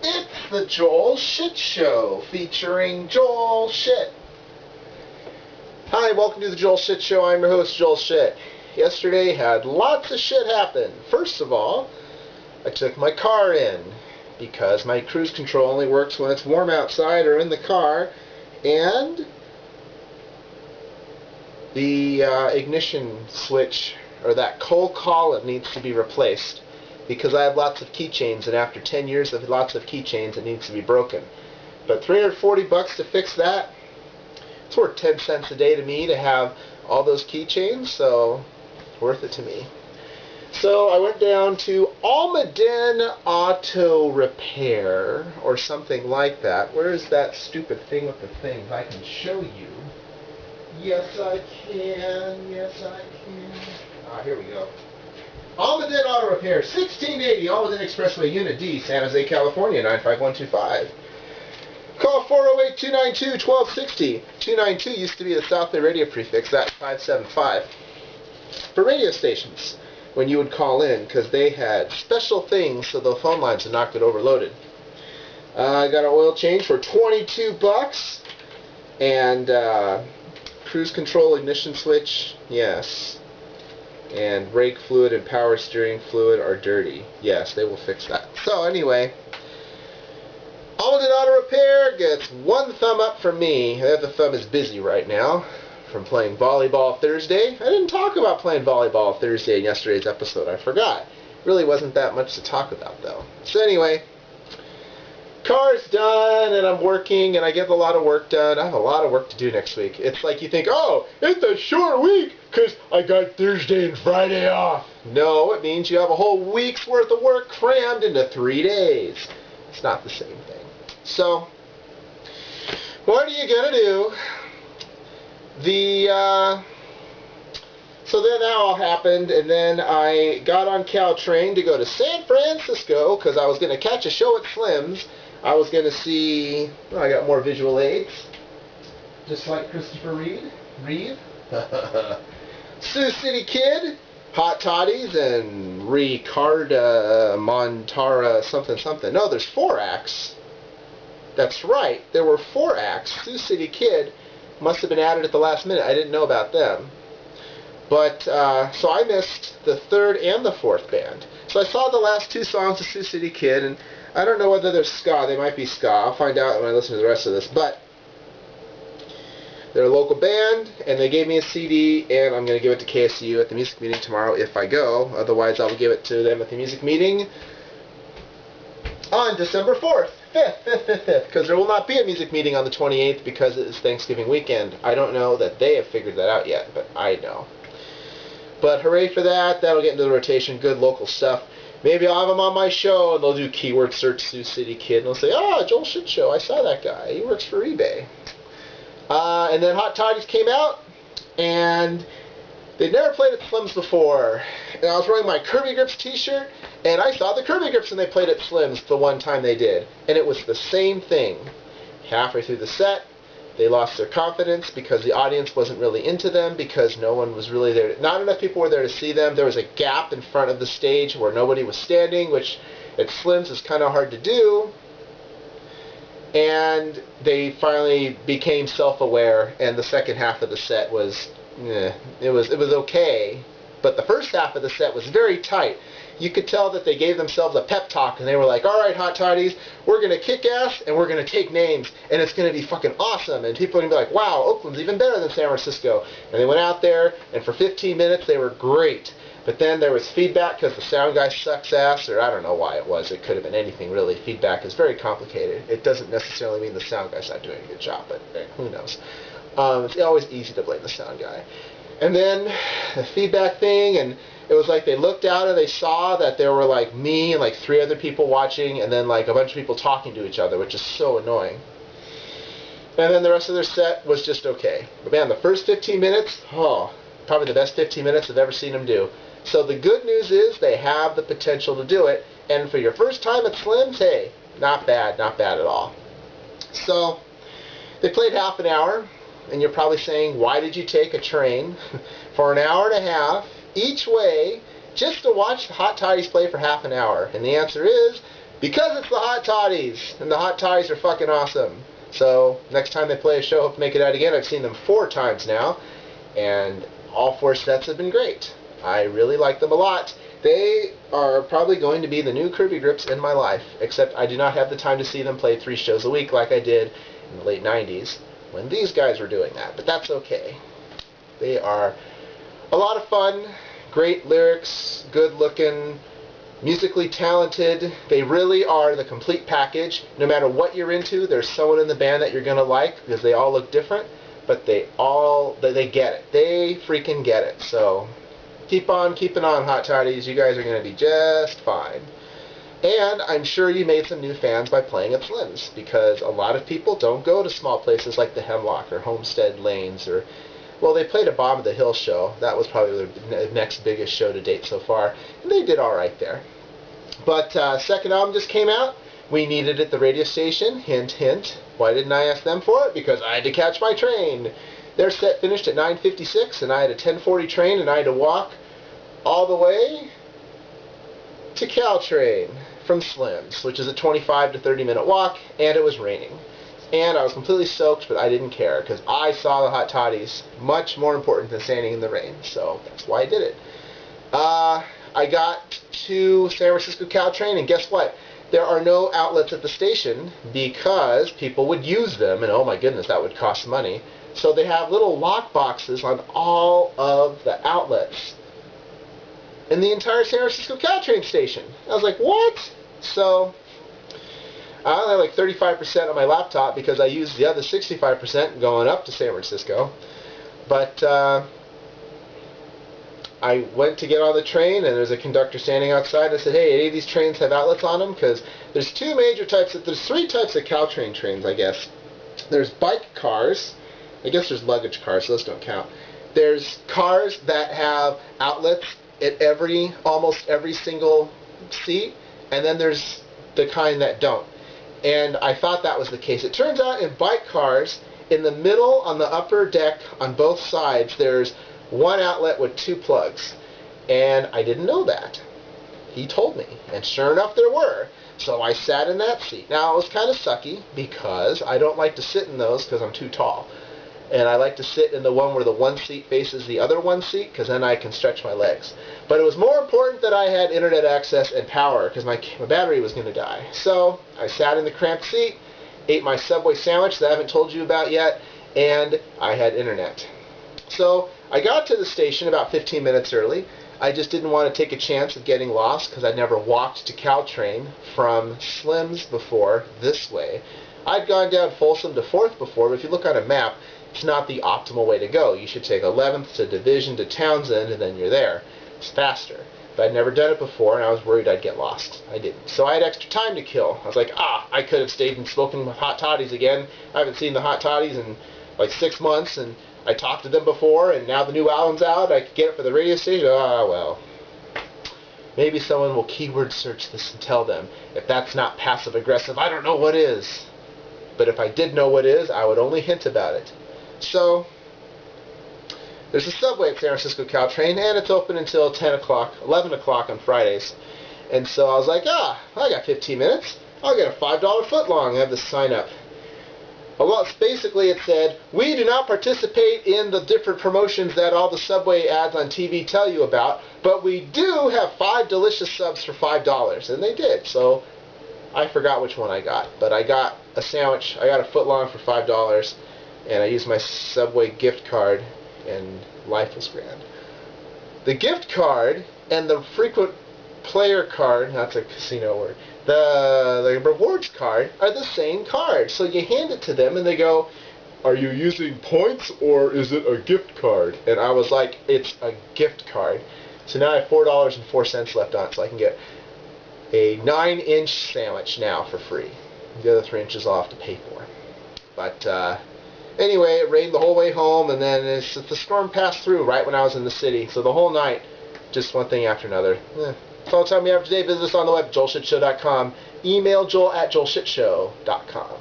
It's the Joel Shit Show, featuring Joel Shit. Hi, welcome to the Joel Shit Show. I'm your host, Joel Shit. Yesterday had lots of shit happen. First of all, I took my car in because my cruise control only works when it's warm outside or in the car, and the ignition switch, or that coal column, needs to be replaced because I have lots of keychains, and after 10 years of lots of keychains, it needs to be broken. But $340 to fix that, it's worth 10 cents a day to me to have all those keychains, so it's worth it to me. So I went down to Almaden Auto Repair, or something like that. Where is that stupid thing with the things? I can show you. Yes, I can. Yes, I can. Here we go. Almaden Auto Repair, 1680 Almaden Expressway, Unit D, San Jose, California, 95125. Call 408-292-1260. 292 used to be the South Bay radio prefix. That's 575. For radio stations, when you would call in, because they had special things so the phone lines would not get overloaded. I got an oil change for $22, and cruise control ignition switch, yes. And brake fluid and power steering fluid are dirty. Yes, they will fix that. So anyway, Almaden Auto Repair gets one thumb up from me. The other thumb is busy right now from playing volleyball Thursday. I didn't talk about playing volleyball Thursday in yesterday's episode. I forgot. Really wasn't that much to talk about, though. So anyway, car's done, and I'm working, and I get a lot of work done. I have a lot of work to do next week. It's like you think, oh, it's a short week because I got Thursday and Friday off. No, it means you have a whole week's worth of work crammed into 3 days. It's not the same thing. So, what are you going to do? So then that all happened, and then I got on Caltrain to go to San Francisco because I was going to catch a show at Slim's. I was going to see, I got more visual aids, just like Christopher Reeve, Sioux City Kid, Hot Toddies, and Ricarda Montara something something. No, there's 4 acts. That's right, there were 4 acts. Sioux City Kid must have been added at the last minute. I didn't know about them. But, so I missed the 3rd and the 4th band. So I saw the last 2 songs of Sioux City Kid, and I don't know whether they're ska. They might be ska. I'll find out when I listen to the rest of this. But they're a local band, and they gave me a CD, and I'm going to give it to KSU at the music meeting tomorrow if I go. Otherwise, I'll give it to them at the music meeting on December 4th. 5th, because there will not be a music meeting on the 28th because it is Thanksgiving weekend. I don't know that they have figured that out yet, but I know. But hooray for that. That'll get into the rotation. Good local stuff. Maybe I'll have them on my show, and they'll do keyword search Sioux City Kid, and they'll say, oh, Joel Shit Show, I saw that guy. He works for eBay. And then Hot Toddies came out, and they'd never played at Slim's before. And I was wearing my Kirby Grips t-shirt, and I saw the Kirby Grips when they played at Slim's the one time they did. And it was the same thing. Halfway through the set, they lost their confidence because the audience wasn't really into them, because no one was really there. Not enough people were there to see them. There was a gap in front of the stage where nobody was standing, which at Slim's is kind of hard to do. And they finally became self-aware, and the second half of the set was, it was okay. But the first half of the set was very tight. You could tell that they gave themselves a pep talk, and they were like, all right, Hot Toddies, we're going to kick ass, and we're going to take names, and it's going to be fucking awesome. And people are going to be like, wow, Oakland's even better than San Francisco. And they went out there, and for 15 minutes, they were great. But then there was feedback because the sound guy sucks ass, or I don't know why it was. It could have been anything, really. Feedback is very complicated. It doesn't necessarily mean the sound guy's not doing a good job, but who knows. It's always easy to blame the sound guy. And then the feedback thing, and it was like they looked out and they saw that there were like me and like 3 other people watching, and then like a bunch of people talking to each other, which is so annoying. And then the rest of their set was just okay. But man, the first 15 minutes, oh, probably the best 15 minutes I've ever seen them do. So the good news is they have the potential to do it, and for your first time at Slim's, hey, not bad at all. So they played half an hour, and you're probably saying, why did you take a train for an hour and a half each way just to watch the Hot Toddies play for half an hour? And the answer is Because it's the Hot Toddies, and the Hot Toddies are fucking awesome. So, next time they play a show, hope to make it out again. I've seen them 4 times now, and all 4 sets have been great. I really like them a lot. They are probably going to be the new Kirby Grips in my life, except I do not have the time to see them play 3 shows a week like I did in the late 90s when these guys were doing that, but that's okay. They are a lot of fun, great lyrics, good looking, musically talented. They really are the complete package. No matter what you're into, there's someone in the band that you're going to like because they all look different, but they get it. They freaking get it. So keep on keeping on, Hot Toddies. You guys are going to be just fine. And I'm sure you made some new fans by playing at Slim's, because a lot of people don't go to small places like the Hemlock or Homestead Lanes or, well, they played a Bottom of the Hill show. That was probably the next biggest show to date so far, and they did all right there. But second album just came out. We needed it at the radio station. Hint, hint. Why didn't I ask them for it? Because I had to catch my train. Their set finished at 9:56, and I had a 10:40 train, and I had to walk all the way to Caltrain from Slim's, which is a 25 to 30 minute walk, and it was raining. And I was completely soaked, but I didn't care, because I saw the Hot Toddies, much more important than standing in the rain, so that's why I did it. I got to San Francisco Caltrain, and guess what? There are no outlets at the station, because people would use them, and oh my goodness, that would cost money. So they have little lock boxes on all of the outlets in the entire San Francisco Caltrain station. I was like, what? So I only have like 35% on my laptop because I used the other 65% going up to San Francisco. But I went to get on the train, and there's a conductor standing outside. I said, hey, any of these trains have outlets on them? Because there's 3 types of Caltrain trains, I guess. There's bike cars. I guess there's luggage cars, so those don't count. There's cars that have outlets at almost every single seat, and then there's the kind that don't. And I thought that was the case. It turns out in bike cars, in the middle on the upper deck on both sides, there's 1 outlet with 2 plugs. And I didn't know that. He told me, and sure enough there were. So I sat in that seat. Now it was kind of sucky because I don't like to sit in those because I'm too tall. And I like to sit in the one where the one seat faces the other one seat, because then I can stretch my legs. But it was more important that I had internet access and power, because my battery was going to die. So I sat in the cramped seat, ate my Subway sandwich that I haven't told you about yet, and I had internet. So I got to the station about 15 minutes early. I just didn't want to take a chance of getting lost, because I'd never walked to Caltrain from Slim's before this way. I'd gone down Folsom to 4th before, but if you look on a map, it's not the optimal way to go. You should take 11th to Division to Townsend, and then you're there. It's faster. But I'd never done it before, and I was worried I'd get lost. I didn't. So I had extra time to kill. I was like, I could have stayed and spoken with Hot Toddies again. I haven't seen the Hot Toddies in like 6 months, and I talked to them before, and now the new album's out. I could get it for the radio station. Well. Maybe someone will keyword search this and tell them. If that's not passive-aggressive, I don't know what is. But if I did know what is, I would only hint about it. So, there's a Subway at San Francisco Caltrain, and it's open until 11 o'clock on Fridays. And so I was like, I got 15 minutes. I'll get a $5 footlong. I have this sign up. Basically it said, we do not participate in the different promotions that all the Subway ads on TV tell you about, but we do have 5 delicious subs for $5. And they did. So I forgot which one I got. But I got a sandwich. I got a footlong for $5. And I used my Subway gift card, and life was grand. The gift card and the frequent player card, that's a casino word, the rewards card are the same card. So you hand it to them, and they go, are you using points, or is it a gift card? And I was like, it's a gift card. So now I have $4.04 left on it, so I can get a 9-inch sandwich now for free. The other 3 inches I'll have to pay for. But, anyway, it rained the whole way home, and then the storm passed through right when I was in the city. So the whole night, just one thing after another. That's all the time we have today. Visit us on the web, joelshitshow.com. Email joel@joelshitshow.com.